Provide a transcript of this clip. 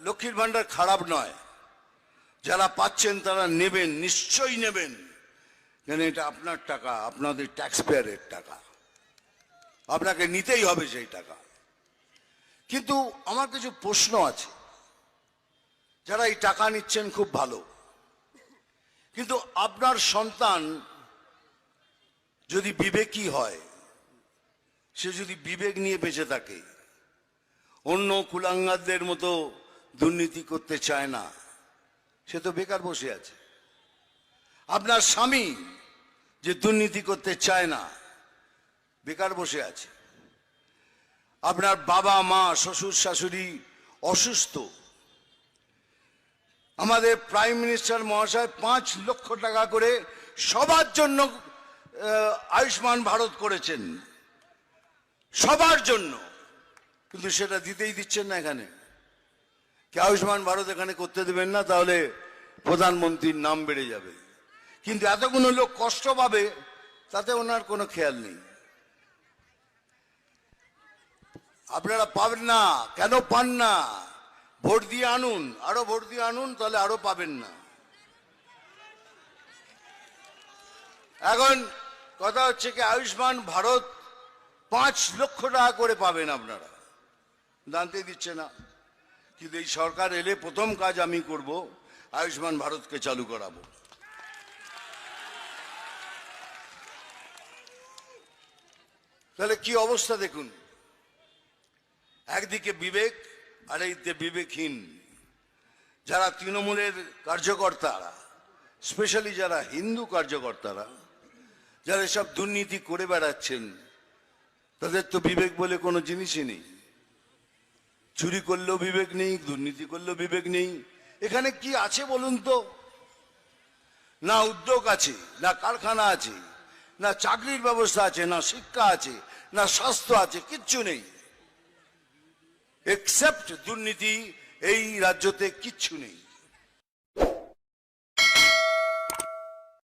লক্ষ্মীর ভান্ডার খারাপ নয়, যারা পাচ্ছেন তারা নেবেন, নিশ্চয়ই নেবেন, কেন এটা আপনার টাকা, আপনাদের ট্যাক্স পেয়ারের টাকা, আপনাকে নিতেই হবে সেই টাকা। কিন্তু আমার কিছু প্রশ্ন আছে। যারা এই টাকা নিচ্ছেন খুব ভালো, কিন্তু আপনার সন্তান যদি বিবেকী হয়, সে যদি বিবেক নিয়ে বেঁচে থাকে, অন্য কুলাঙ্গারদের মতো দুর্নীতি করতে চায় না, সে তো বেকার বসে আছে। আপনার স্বামী যে দুর্নীতি করতে চায় না, বেকার বসে আছে। আপনার বাবা মা শ্বশুর শাশুড়ি অসুস্থ, আমাদের প্রাইম মিনিস্টার মহাশয় 5 লক্ষ টাকা করে সবার জন্য আয়ুষ্মান ভারত করেছেন, সবার জন্য, কিন্তু সেটা দিতেই দিচ্ছেন না। এখানে কি আয়ুষ্মান ভারত এখানে করতে দেবেন না? তাহলে প্রধানমন্ত্রীর নাম বেড়ে যাবে, কিন্তু এতগুলো লোক কষ্ট পাবে তাতে ওনার কোনো খেয়াল নেই। আপনারা পাবেন না, কেন পান না? ভোট দিয়ে আনুন, আরো ভোট দিয়ে আনুন, তাহলে আরো পাবেন না। এখন কথা হচ্ছে কি, আয়ুষ্মান ভারত 5 লক্ষ টাকা করে পাবেন আপনারা, জানতে দিচ্ছে না। কিন্তু এই সরকার এলে প্রথম কাজ আমি করব, আয়ুষ্মান ভারতকে চালু করাবো। তাহলে কি অবস্থা দেখুন, একদিকে বিবেক আর এইদিকে বিবেকহীন। যারা তৃণমূলের কার্যকর্তারা, স্পেশালি যারা হিন্দু কার্যকর্তারা, যারা এসব দুর্নীতি করে বেড়াচ্ছেন, তাদের তো বিবেক বলে কোনো জিনিসই নেই। চুরি করলেও বিবেক নেই, দুর্নীতি করলেও বিবেক নেই। এখানে কি আছে বলুন তো? না উদ্যোগ আছে, না কারখানা আছে, না চাকরির ব্যবস্থা আছে, না শিক্ষা আছে, না স্বাস্থ্য আছে, কিচ্ছু নেই। এক্সেপ্ট দুর্নীতি এই রাজ্যতে কিচ্ছু নেই।